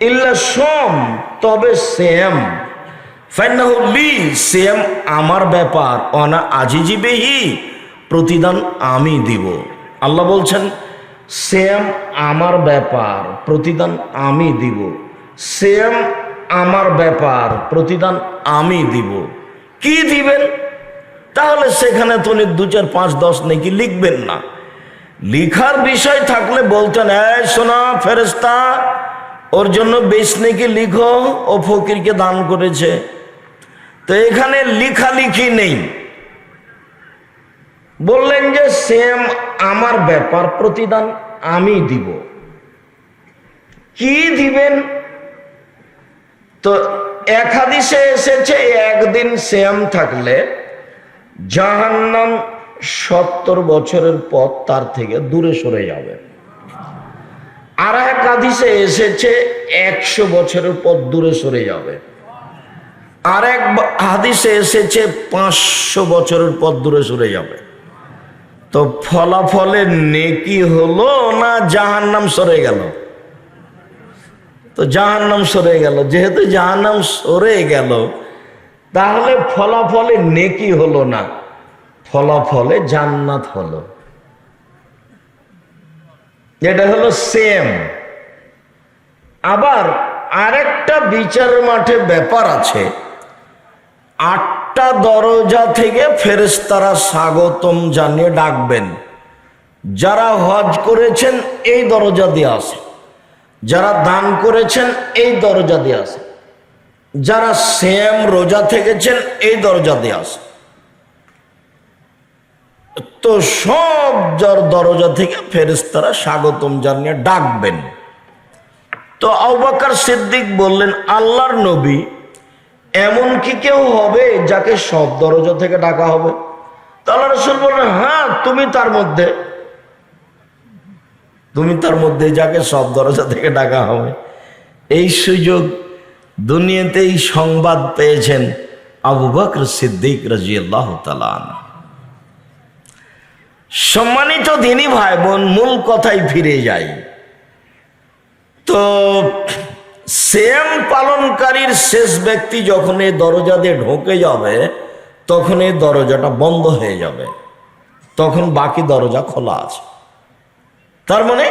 ইল্লা সোম, তবে সিয়াম, ফাইন্নাহু লি, সিয়াম আমার ব্যাপার, অনা আজিজি বিহি, প্রতিদান আমি দিব। আল্লাহ বলছেন সিয়াম আমার ব্যাপার, প্রতিদান আমি দিব। সিয়াম আমার ব্যাপার, প্রতিদান আমি দিব। কি দিবেন? তাহলে সেখানে তো 2, 4, 5, 10 নাকি লিখবেন না। লিখার বিষয় থাকলে বলতেন, এই শোনা ফেরেশতা, ওর জন্য 20 নাকি লিখো, ও ফকিরকে দান করেছে। তো এখানে লিখালিখি নেই, বললেন যে সেম আমার ব্যাপার, প্রতিদান আমি দিব। কি দিবেন? তো এক হাদিসে এসেছে একদিন সিয়াম থাকলে জাহান্নাম 70 বছরের পর তার থেকে দূরে সরে যাবে। আর এক হাদিসে এসেছে 100 বছরের পর দূরে সরে যাবে। আর এক হাদিসে এসেছে 500 বছরের পর দূরে সরে যাবে। তো ফলাফলে নেকি হলো না জাহান্নাম সরে গেল? তো জাহান্নাম সরে গেল। যেহেতু জাহান্নাম সরে গেল, তাহলে ফলাফলে নেকি হলো না, ফলাফলে জান্নাত হলো। এটা হলো সেম। আবার আরেকটা বিচারের মাঠে ব্যাপার আছে। 8টা দরজা থেকে ফেরেশতারা স্বাগতম জানিয়ে ডাকবেন। যারা হজ করেছেন এই দরজা দিয়ে আসে, যারা দান করেছেন এই দরজা দিয়ে আসে, যারা সিয়াম রোজা থেকেছেন এই দরজা দিয়ে আসে। তো সব যার দরজা থেকে ফেরেশতারা স্বাগতম জানিয়ে ডাকবেন। তো আবু বকর সিদ্দিক বললেন, আল্লাহর নবী, এমন কি কেউ হবে যাকে সব দরজা থেকে ডাকা হবে? তো আল্লাহ রাসূল বললেন, হ্যাঁ, তুমি তার মধ্যে যাকে সব দরজা থেকে ডাকা হবে। এই সুযোগ দুনিয়াতে এই সংবাদ পেয়েছেন আবু বকর সিদ্দিক রাদিয়াল্লাহু তাআলা আনহু। সম্মানিত দিনী ভাই বোন, মূল কথায় ফিরে যাই। তো সিয়াম পালনকারীর শেষ ব্যক্তি যখন এই দরজা দিয়ে ঢোকে যাবে, তখন এই দরজাটা বন্ধ হয়ে যাবে, তখন বাকি দরজা খোলা আছে। তার মানে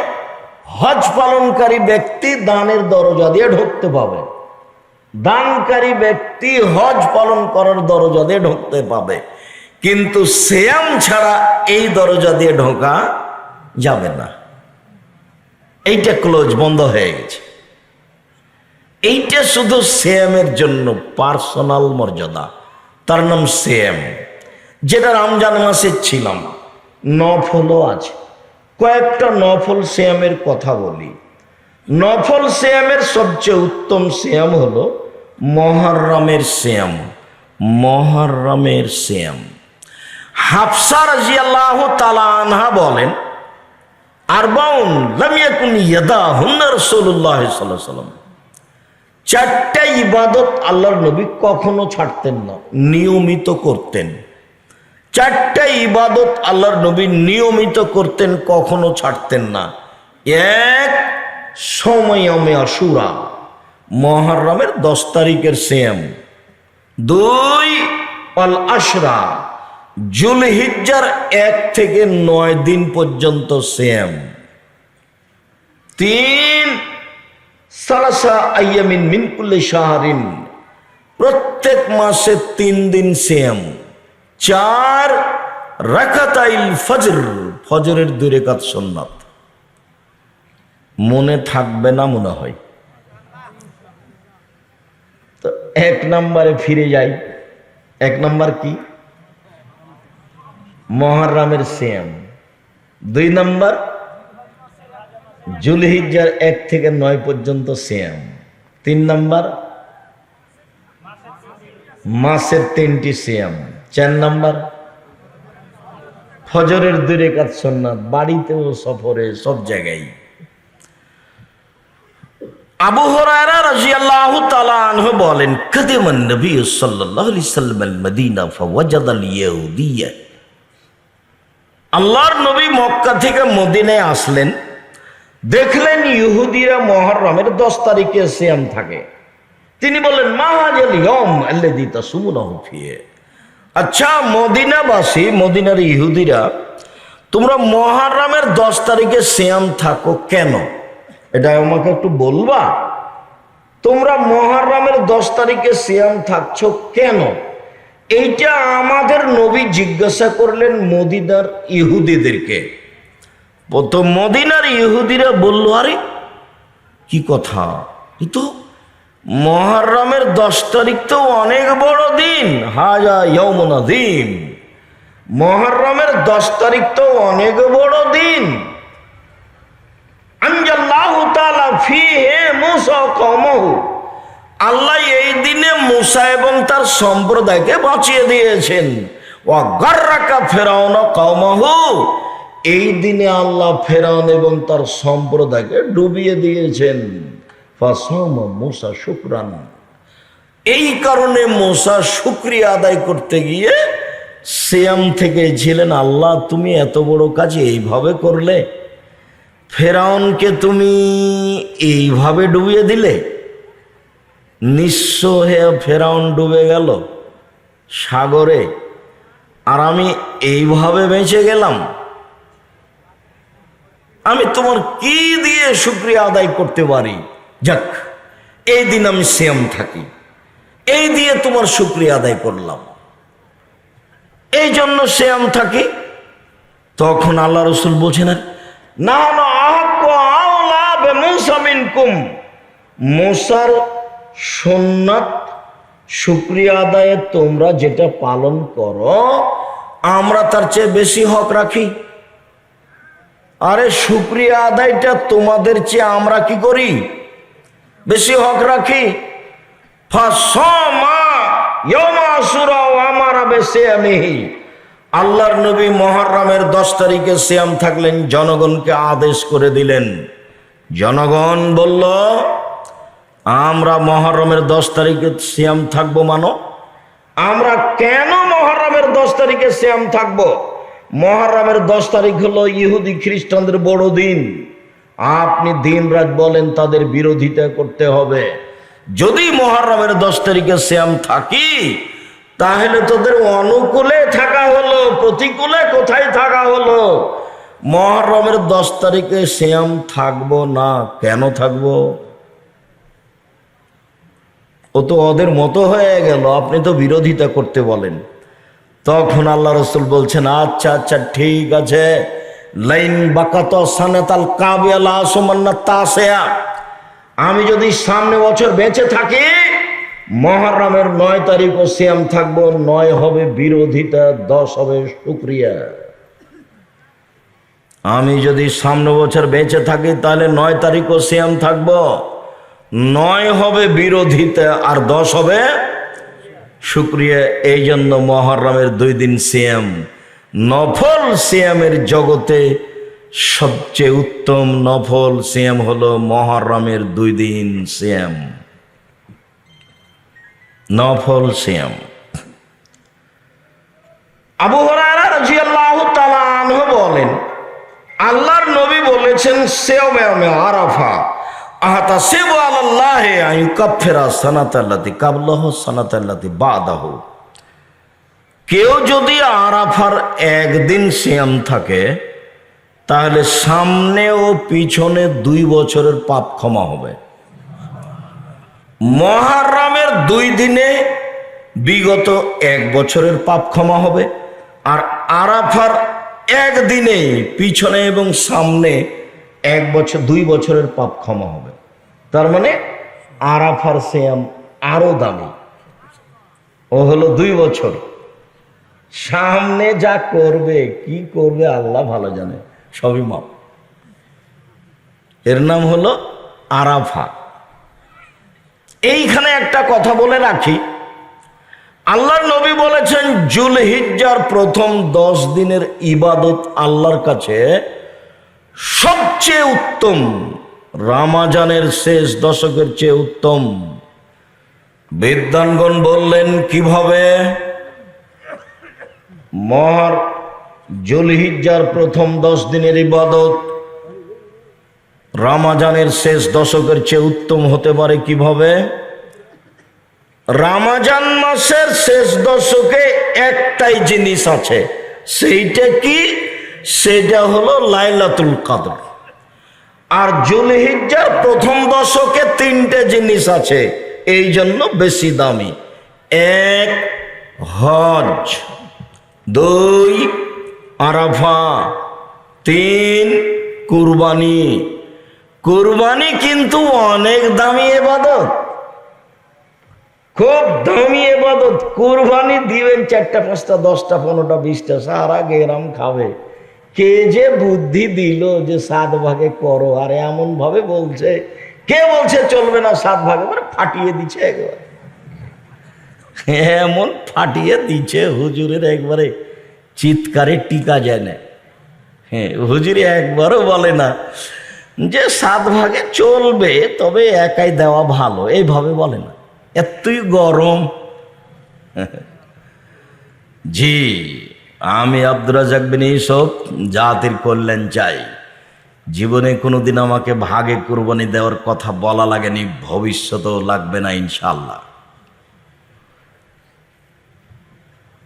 হজ পালনকারী ব্যক্তি দানের দরজা দিয়ে ঢুকতে পাবে, দানকারী ব্যক্তি হজ পালন করার দরজা দিয়ে ঢুকতে পাবে। কিন্তু সিয়াম ছাড়া এই দরজা দিয়ে ঢোকা যাবে না। এইটা ক্লোজ, বন্ধ হয়ে গেছে। এইটা শুধু সিয়ামের জন্য পার্সোনাল মর্যাদা, তার নাম সিয়াম, যেটা রমজান মাসে ছিলাম। নফলও আছে, কয়েকটা নফল সিয়ামের কথা বলি। নফল সিয়ামের সবচেয়ে উত্তম সিয়াম হলো মুহররমের সিয়াম। মুহররমের সিয়াম। হাফসা রাদিয়াল্লাহু তাআলা আনহা বলেন, আরবাউন লাম ইয়াকুন ইয়াদাহুন্না রাসূলুল্লাহ সাল্লাল্লাহু আলাইহি ওয়াসাল্লাম। 4টা ইবাদত আল্লাহর নবী কখনো ছাড়তেন না, নিয়মিত করতেন। 4টা ইবাদত আল্লাহর নবী নিয়মিত করতেন, কখনো ছাড়তেন না। 1, সময়ামে আশুরা, মুহররমের 10 তারিখের সিয়াম। 2, আল আশরা, যুলহিজ্জার 1 থেকে 9 দিন পর্যন্ত সিয়াম। 3, সালাসা আইয়ামিন মিন কুল্লি শাহরিন, প্রত্যেক মাসে 3 দিন সিয়াম। 4, রাকাতাইল ফজর, ফজরের 2 রাকাত সুন্নাত। মনে থাকবে না মনে হয়। তো 1 নম্বরে ফিরে যাই। 1 নম্বর কি? মুহররমের সিয়াম। 2 নম্বর যুলহিজ্জার 1 থেকে 9 পর্যন্ত সিয়াম। 3 নম্বর মাসের 3টি সিয়াম। 4 নম্বর ফজরের 2 রাকাত সুন্নাত, বাড়িতেও সফরে সব জায়গায়। আবু হুরায়রা রাদিয়াল্লাহু তাআলা আনহু বলেন, কাদিমান নবী সাল্লাল্লাহু আলাইহি ওয়াসাল্লাম আল মদিনা ফাওয়াজাদাল ইহুদিয়্যা। আল্লাহর নবী মক্কা থেকে মদিনায় আসলেন, দেখলেন ইহুদিরা মুহররমের 10 তারিখে সিয়াম থাকে। তিনি বললেন মাহাজাল ইয়ম আল্লাযী তাসুমুনাহু ফিহি। আচ্ছা মদিনাবাসী, মদিনার ইহুদিরা, তোমরা মুহররমের 10 তারিখে সিয়াম থাকো কেন? এটা আমাকে একটু বলবা। তোমরা মুহররমের 10 তারিখে সিয়াম থাকছো কেন? এইটা আমাদের নবী জিজ্ঞাসা করলেন মদিনার ইহুদিদেরকে। প্রথম মদিনার ইহুদিরা বলল, আরে কি কথা, কিন্তু মুহররমের 10 তারিখ তো অনেক বড় দিন, হাজা ইয়াউমুন আযীম। মুহররমের 10 তারিখ তো অনেক বড় দিন। আনজাল্লাহু তাআলা ফীহি মূসা কওমাহু, আল্লাহ এই দিনে মূসা এবং তার সম্প্রদায়কে বাঁচিয়ে দিয়েছেন। ওয়া গাররাকা ফিরআউন কওমাহু, এই দিনে আল্লাহ ফেরাউন এবং তার সম্প্রদায়কে ডুবিয়ে দিয়েছেন। ফাসামা মূসা শুকরান, এই কারণে মূসা শুকরিয়া আদায় করতে গিয়ে সিয়াম থেকে ছিলেন। আল্লাহ তুমি এত বড় কাজ এইভাবে করলে, ফেরাউনকে তুমি এইভাবে ডুবিয়ে দিলে, নিঃস্ব হয়ে ফেরাউন ডুবে গেল সাগরে, আর আমি এইভাবে বেঁচে গেলাম। আমি তোমার কি দিয়ে শুকরিয়া আদায় করতে পারি? যাক, এই দিন আমি সিয়াম থাকি, এই দিয়ে তোমার শুকরিয়া আদায় করলাম, এই জন্য সিয়াম থাকি। তখন আল্লাহ রসুল বলছেন, না না আহাক্কু আওলা বিমূসা মিনকুম, মূসার সুন্নাত শুকরিয়া আদায়ে তোমরা যেটা পালন করো, আমরা তার চেয়ে বেশি হক রাখি। আরে শুকরিয়া আদায়টা তোমাদের চেয়ে আমরা কি করি? বেশি হক রাখি। ফাসামা ইয়াউমা আশুরা ওয়া আমারা বিসিয়ামিহি, আল্লাহর নবী মুহররমের 10 তারিখে সিয়াম থাকলেন, জনগণকে আদেশ করে দিলেন। জনগণ বলল, আমরা মুহররমের 10 তারিখে সিয়াম থাকবো। মানো, আমরা কেন মুহররমের 10 তারিখে সিয়াম থাকবো? মুহররমের 10 তারিখ হলো ইহুদি খ্রিস্টানদের বড় দিন। আপনি দিন রাত বলেন তাদের বিরোধিতা করতে হবে। যদি মুহররমের 10 তারিখে সিয়াম থাকি, তাহলে তোদের অনুকূলে থাকা হলো, প্রতিকূলে কোথায় থাকা হলো? মুহররমের 10 তারিখে সিয়াম থাকবো না। কেন থাকবো? ও তো ওদের মতো হয়ে গেল, আপনি তো বিরোধিতা করতে বলেন। তখন আল্লাহ রসুল বলছেন, আচ্ছা আচ্ছা ঠিক আছে, লাইন বাকাত সানাতাল কাবিয়ালা সুমান্না তাসিয়া, আমি যদি সামনে বছর বেঁচে থাকি, মুহররমের 9 তারিখও সিয়াম থাকবো। 9 হবে বিরোধিতা, 10 হবে শুকরিয়া। আমি যদি সামনে বছর বেঁচে থাকি, তাহলে 9 তারিখও সিয়াম থাকবো। 9 হবে বিরোধিতা আর 10 হবে শুকরিয়া। এই জন্য মুহররমের 2 দিন সিয়াম। নফল সিয়ামের জগতে সবচেয়ে উত্তম নফল সিয়াম হলো মুহররমের 2 দিন সিয়াম, নফল সিয়াম। আবু হুরায়রা রাদিয়াল্লাহু তাআলা আনহু বলেন, আল্লাহর নবী বলেছেন, সিয়ামে আরাফা আহতাসিবু আলাল্লাহি আন ইউকাফিরা সানাতাল্লাতি ক্বাবলাহু সানাতাল্লাতি বাদাহু। কেউ যদি আরাফার একদিন সিয়াম থাকে, তাহলে সামনে ও পিছনে 2 বছরের পাপ ক্ষমা হবে। মুহররমের 2 দিনে বিগত 1 বছরের পাপ ক্ষমা হবে, আর আরাফার একদিনে পিছনে এবং সামনে 1 বছর 2 বছরের পাপ ক্ষমা হবে। তার মানে আরাফার সিয়াম আরো দামি, ও হলো 2 বছর। সামনে যা করবে, কি করবে আল্লাহ ভালো জানে, সবই মাপ। এর নাম হলো আরাফা। এইখানে একটা কথা বলে রাখি, আল্লাহর নবী বলেছেন জুলহিজ্জার প্রথম 10 দিনের ইবাদত আল্লাহর কাছে সবচেয়ে উত্তম, রমজানের শেষ দশকের চেয়ে উত্তম। বিদ্বানগণ বললেন কিভাবে? মহর, জুলহিজ্জার প্রথম 10 দিনের ইবাদত রমজানের শেষ দশকের চেয়ে উত্তম হতে পারে কিভাবে? রমজান মাসের শেষ দশকে একটাই জিনিস আছে, সেইটা কি? সেটা হলো লাইলাতুল কদর। আর যুলহিজ্জার প্রথম দশকে তিনটে জিনিস আছে, এই জন্য বেশি দামি। এক, হজ। দুই, আরাফা। তিন, কুরবানি। কুরবানি কিন্তু অনেক দামি ইবাদত, খুব দামি ইবাদত। কুরবানি দিবেন 4টা 5টা 10টা 15টা 20টা, সারা গেরাম খাবে। কে যে বুদ্ধি দিল যে 7 ভাগে করো, আর এমন ভাবে বলছে, কে বলছে চলবে না 7 ভাগে, মানে ফাটিয়ে দিচ্ছে একবার, এমন ফাটিয়ে দিচ্ছে হুজুরের একবারে চিৎকারে টিকা যায় না। হ্যাঁ, হুজুরে একবারও বলে না যে 7 ভাগে চলবে, তবে একাই দেওয়া ভালো, এইভাবে বলে না, এতই গরম। জি, আমি আব্দুর রাজ্জাক বিন ইউসুফ জাতির কল্যাণ চাই। জীবনে কোনোদিন আমাকে ভাগে কুরবানি দেওয়ার কথা বলা লাগেনি, ভবিষ্যতেও লাগবে না ইনশাআল্লাহ।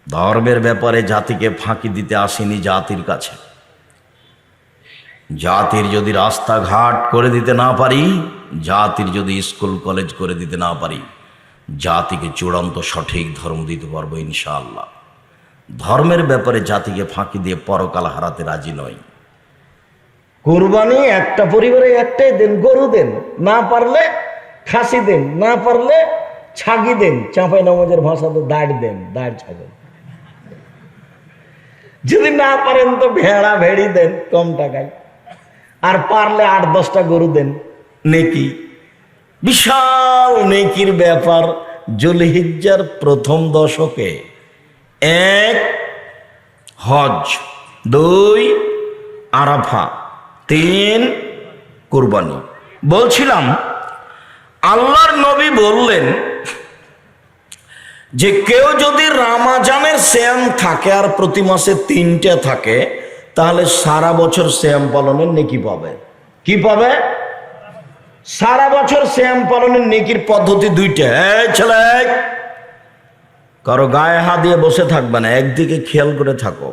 ধর্মের ব্যাপারে জাতিকে ফাঁকি দিতে আসিনি জাতির কাছে। জাতির যদি রাস্তাঘাট করে দিতে না পারি, জাতির যদি স্কুল কলেজ করে দিতে না পারি, জাতিকে চূড়ান্ত সঠিক ধর্ম দিতে পারবো ইনশাআল্লাহ। ধর্মের ব্যাপারে জাতিকে ফাঁকি দিয়ে পরকাল হারাতে রাজি নই। কুরবানি একটা পরিবারে একটাই দেন, গরু দেন, না পারলে খাসি দেন, না পারলে ছাগি দেন, চাঁপাই নবাবের ভাষাতে দাঁড় দেন, দাঁড় ছাগল। যদি না পারেন তো ভেড়া ভেড়ি দেন কম টাকায়, আর পারলে 8-10টা গরু দেন। নেকি, বিশাল নেকির ব্যাপার। যুলহিজ্জার প্রথম দশকে 1, হজ। 2, আরাফা। 3, কুরবানি। বলছিলাম আল্লাহর নবী বললেন যে কেউ যদি রমজানের সিয়াম থাকে আর প্রতি মাসে 3টে থাকে, তাহলে সারা বছর সিয়াম পালনের নেকি পাবে। কি পাবে? সারা বছর সিয়াম পালনের নেকির পদ্ধতি 2টা। এই ছেলে, কারো গায়ে হাত দিয়ে বসে থাকবে না, একদিকে খেয়াল করে থাকো।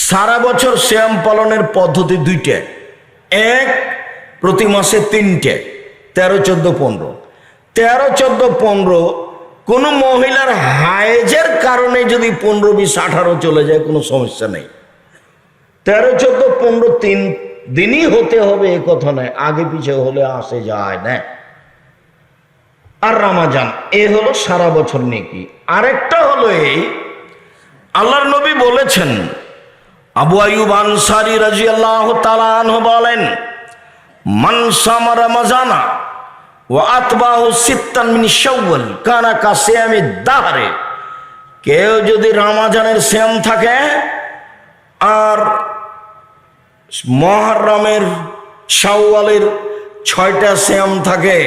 সারা বছর সিয়াম পালনের পদ্ধতি 2টা। 1, প্রতি মাসে 3টে, 13, 14, 15। 13, 14, 15 কোন মহিলার হায়েজের কারণে যদি 15, 20, 18 চলে যায় কোনো সমস্যা নেই। 13, 14, 15 3 দিনই হতে হবে এ কথা নয়, আগে পিছে হলে আসে যায় না। আর রমজান এ হলো সারা বছর নেকি। আরেকটা হলো এই, আল্লাহর নবী বলেছেন, আবু আইয়ুব আনসারী রাদিয়াল্লাহু তাআলা আনহু বলেন, মান সামা রমজানা ওয়া আতবাহু সিত্তান মিন শাওয়াল কানা কাসিয়ামি দাহরে। কেউ যদি রমজানের সিয়াম থাকে আর মুহররমের শাওয়ালের 6টা সিয়াম থাকে,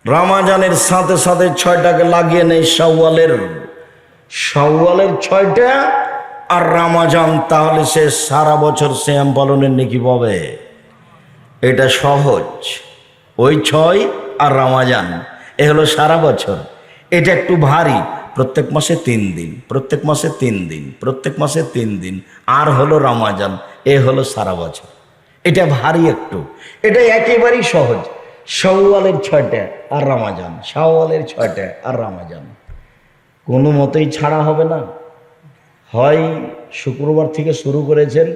রমজানের সাথে সাথে 6টাকে লাগিয়ে নেই শাওয়ালের 6টা আর রমজান, তাহলে সে সারা বছর সিয়াম পালনের নেকি পাবে। এটা সহজ। ওই 6 আর রমজান এ হলো সারা বছর। এটা একটু ভারী, প্রত্যেক মাসে 3 দিন, প্রত্যেক মাসে 3 দিন, প্রত্যেক মাসে 3 দিন, আর হলো রমজান, এ হলো সারা বছর। এটা ভারী একটু, এটা একেবারেই সহজ। শাওয়ালের 6টা আর রমজান, শাওয়ালের 6টা আর রমজান, কোনো মতেই ছাড়া হবে না। হয় শুক্রবার থেকে শুরু করেছেন,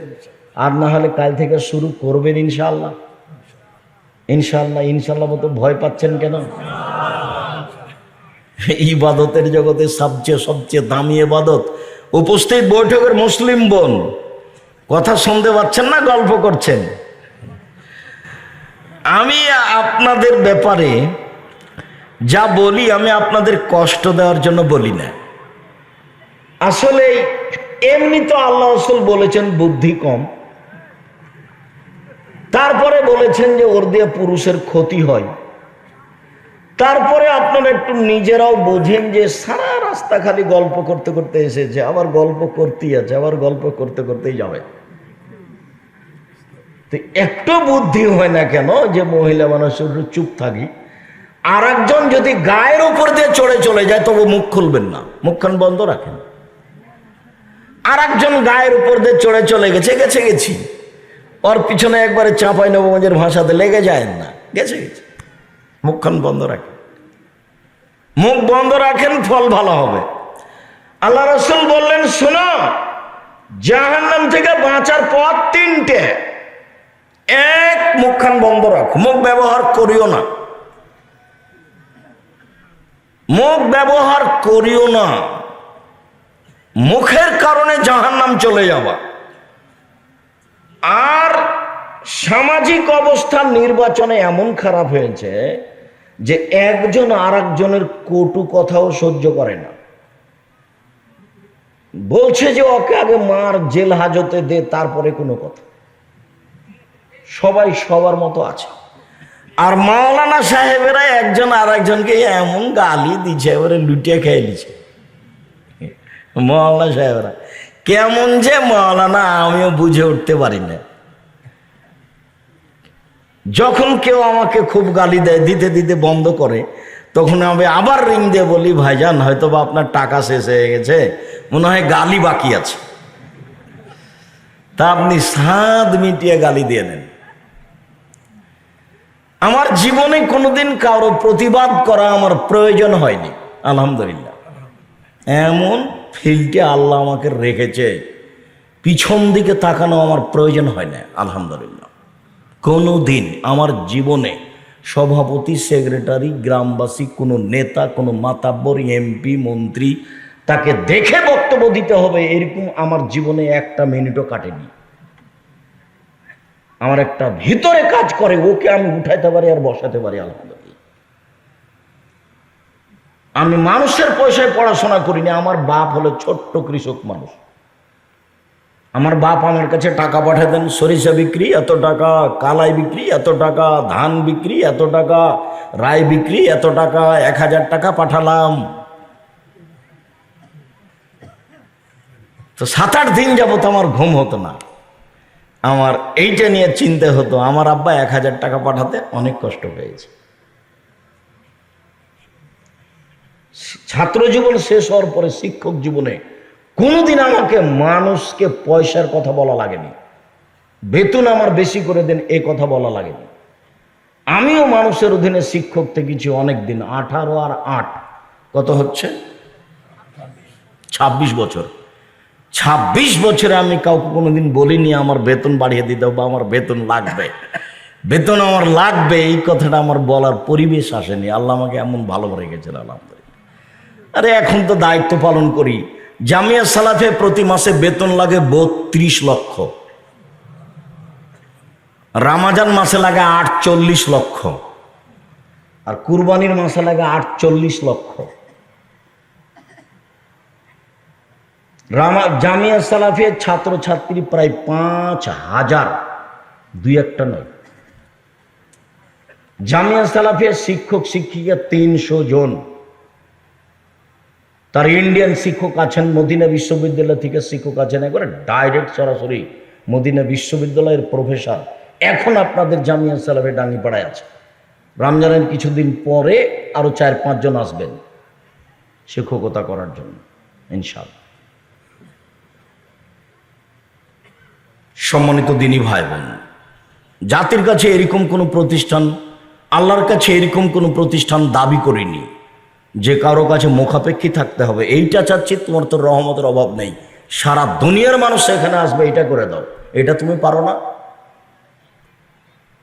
আর না হলে কাল থেকে শুরু করবেন ইনশাআল্লাহ। ইনশাআল্লাহ, ইনশাআল্লাহ মতো ভয় পাচ্ছেন কেন? ইবাদতের জগতে সবচেয়ে দামি ইবাদত। উপস্থিত বৈঠকের মুসলিম বোন, কথা শুনতে পাচ্ছেন না, গল্প করছেন? আমি আপনাদের ব্যাপারে যা বলি, আমি আপনাদের কষ্ট দেওয়ার জন্য বলি না। আসলে এমনি তো আল্লাহ রাসূল বলেছেন বুদ্ধি কম, তারপরে বলেছেন যে ওর দিয়ে পুরুষের ক্ষতি হয়। তারপরে আপনারা একটু নিজেরাও বোঝেন যে সারা রাস্তা খালি গল্প করতে করতে এসেছে, আবার গল্প করতেই আছে, আবার গল্প করতে করতেই যাবে। তো একটু বুদ্ধি হয় না কেন যে মহিলা মানুষের চুপ থাকি, আর একজন যদি গায়ের উপর দিয়ে চড়ে চলে যায় তবু মুখ খুলবেন না, মুখখান বন্ধ রাখেন। আর একজন গায়ের উপর দিয়ে চড়ে চলে গেছে, গেছি ওর পিছনে একবারে চাঁপাই নবগঞ্জের ভাষাতে লেগে যায় না, গেছে মুখখান বন্ধ রাখেন। মুখ বন্ধ রাখেন, ফল ভালো হবে। আল্লাহ রাসূল বললেন, শোনো, জাহান্নাম থেকে বাঁচার পথ তিনটে। এক, মুখখান বন্ধ রাখো, মুখ ব্যবহার করিও না, মুখ ব্যবহার করিও না, মুখের কারণে জাহান্নাম চলে যাবা। আর সামাজিক অবস্থা নির্বাচনে এমন খারাপ হয়েছে যে একজন আর একজনের কটু কথাও সহ্য করে না। বলছে যে ওকে আগে মার, জেল হাজতে দে, তারপরে কোনো কথা। সবাই সবার মতো আছে। আর মাওলানা সাহেবেরা একজন আর একজনকে এমন গালি দিচ্ছে, এবারে লুটিয়ে খেয়ে দিচ্ছে। মাওলানা সাহেবরা কেমন যে মাওলানা আমিও বুঝে উঠতে পারি না। যখন কেউ আমাকে খুব গালি দেয়, দিতে দিতে বন্ধ করে, তখন আমি আবার রিং দিয়ে বলি, ভাইজান হয়তো বা আপনার টাকা শেষ হয়ে গেছে, মনে হয় গালি বাকি আছে, তা আপনি সাদ মিটিয়ে গালি দিয়ে দেন। আমার জীবনে কোনোদিন কারো প্রতিবাদ করা আমার প্রয়োজন হয়নি, আলহামদুলিল্লাহ। এমন ফিল্ডে আল্লাহ আমাকে রেখেছে, পিছন দিকে তাকানো আমার প্রয়োজন হয় না, আলহামদুলিল্লাহ। কোনো দিন আমার জীবনে সভাপতি, সেক্রেটারি, গ্রামবাসী, কোনো নেতা, কোনো মাতাব্বর, এমপি, মন্ত্রী তাকে দেখে বক্তব্য দিতে হবে এরকম আমার জীবনে একটা মিনিটও কাটেনি। আমার একটা ভিতরে কাজ করে, ওকে আমি উঠাইতে পারি আর বসাতে পারি, আলহামদুলিল্লাহ। আমি মানুষের পয়সায় পড়াশোনা করিনি। আমার বাপ হলো ছোট্ট কৃষক মানুষ। আমার বাপ আমার কাছে টাকা পাঠাতেন, সরিষা বিক্রি এত টাকা, কালাই বিক্রি এত টাকা, ধান বিক্রি এত টাকা, রায় বিক্রি এত টাকা, 1000 টাকা পাঠালাম। তো 7-8 দিন যাবত আমার ঘুম হতো না। আমার এইটা নিয়ে চিন্তা হতো, আমার আব্বা 1000 টাকা পাঠাতে অনেক কষ্ট পেয়েছে। ছাত্র জীবন শেষ হওয়ার পরে শিক্ষক জীবনে কোনোদিন আমাকে মানুষকে পয়সার কথা বলা লাগেনি, বেতন আমার বেশি করে দেন এই কথা বলা লাগেনি। আমিও মানুষের অধীনে শিক্ষক থেকেছি অনেক দিন। 18 আর 8 কত হচ্ছে? 26 বছর। 26 বছরে আমি কাউকে কোনোদিন বলিনি আমার বেতন বাড়িয়ে দিতে বা আমার বেতন লাগবে, বেতন আমার লাগবে, এই কথাটা আমার বলার পরিবেশ আসেনি। আল্লাহ আমাকে এমন ভালো রেখেছেন, আলহামদুলিল্লাহ। আরে এখন তো দায়িত্ব পালন করি। জামিয়া সালাফে প্রতি মাসে বেতন লাগে 32 লক্ষ, রামাজান মাসে লাগে 48 লক্ষ, আর কুরবানির মাসে লাগে 48 লক্ষ। জামিয়া সালাফে ছাত্রছাত্রী প্রায় 5000, 2-1টা নয়। জামিয়া সালাফে শিক্ষক শিক্ষিকা 300 জন। তার ইন্ডিয়ান শিক্ষক আছেন, মদিনা বিশ্ববিদ্যালয় থেকে শিক্ষক আছেন, একবারে ডাইরেক্ট সরাসরি মদিনা বিশ্ববিদ্যালয়ের প্রফেসর। এখন আপনাদের জামিয়া সালাফে ডাঙ্গিপাড়ায় আছে। রমজানের কিছুদিন পরে আরো 4-5 জন আসবেন শিক্ষকতা করার জন্য, ইনশাআল্লাহ। সম্মানিত দিনী ভাই বোন, জাতির কাছে এরকম কোনো প্রতিষ্ঠান, আল্লাহর কাছে এরকম কোনো প্রতিষ্ঠান দাবি করিনি যে কারো কাছে মুখাপেক্ষী থাকতে হবে। এইটা চাচ্ছি, তোমার তো রহমতের অভাব নেই, সারা দুনিয়ার মানুষ এখানে আসবে, এটা করে দাও। এটা তুমি পারো না?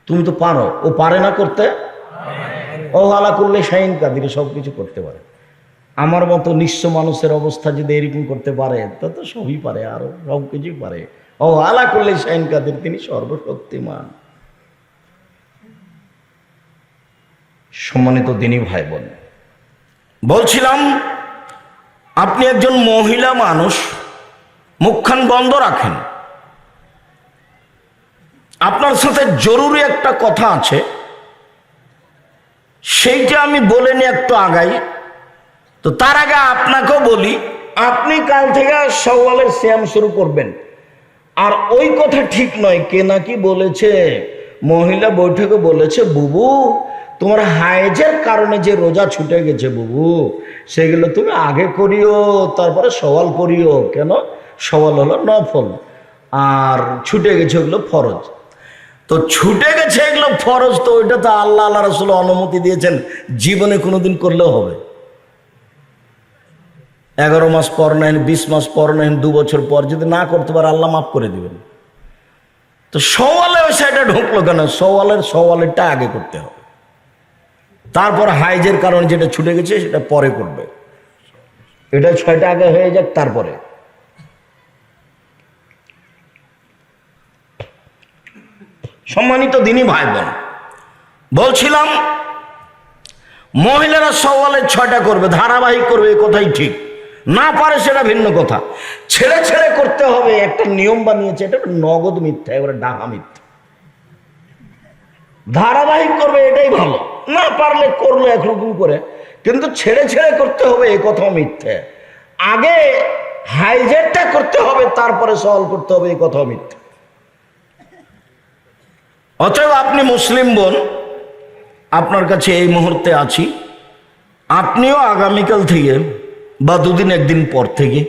তুমি তো পারো, ও পারে না করতে? ও আলা করলে শাইন কাদির সবকিছু করতে পারে। আমার মতো নিঃস্ব মানুষের অবস্থা যদি এরকম করতে পারে, তা তো সবই পারে, আরো সব কিছুই পারে। ও আলা করলে শাইন কাদির, তিনি সর্বশক্তিমান। সম্মানিত দিনী ভাই বোন, বলছিলাম আপনি একজন মহিলা মানুষ, মুখখান বন্ধ রাখেন। আপনার সাথে জরুরি একটা কথা আছে, সেইটা আমি বলে নিয়ে একটু আগাই। তো তার আগে আপনাকেও বলি, আপনি কাল থেকে শাওয়ালের সিয়াম শুরু করবেন। আর ওই কথা ঠিক নয়। কে নাকি বলেছে, মহিলা বৈঠকে বলেছে, বুবু তোমার হায়েজের কারণে যে রোজা ছুটে গেছে বুবু, সেগুলো তুমি আগে করিও, তারপরে সওয়াল করিও। কেন? সওয়াল হলো নফল, আর ছুটে গেছে ওগুলো ফরজ। তো ছুটে গেছে এগুলো ফরজ, তো ওইটা তো আল্লাহ আল্লাহ রাসূল অনুমতি দিয়েছেন, জীবনে কোনোদিন করলেও হবে। 11 মাস পর নেন, 20 মাস পর নেন, 2 বছর পর যদি না করতে পারে আল্লাহ মাফ করে দিবেন। তো সওয়ালে ওই সাইডে ঢুকলো কেন? সওয়ালেরটা আগে করতে হবে, তারপর হাইজের কারণে যেটা ছুটে গেছে সেটা পরে করবে। এটা 6টা আগে হয়ে যাক তারপরে। সম্মানিত দিনী ভাই বোন, বলছিলাম মহিলারা সওয়ালের 6টা করবে, ধারাবাহিক করবে, এই কথাই ঠিক। না পারে সেটা ভিন্ন কথা। ছেড়ে ছেড়ে করতে হবে, একটা নিয়ম বানিয়েছে, এটা নগদ মিথ্যা, এবারে ডাহা মিথ্যা। ধারাবাহিক করবে এটাই ভালো, না পারলে করলো একরকম করে, কিন্তু ছেড়ে ছেড়ে করতে হবে এই কথাও মিথ্যে। আগে হাইজেটটা করতে হবে, তারপরে সওয়াল করতে হবে, এই কথাও মিথ্যে। অতএব আপনি মুসলিম বোন, আপনার কাছে এই মুহূর্তে আছি, আপনিও আগামীকাল থেকে বা 2 দিন 1 দিন পর থেকে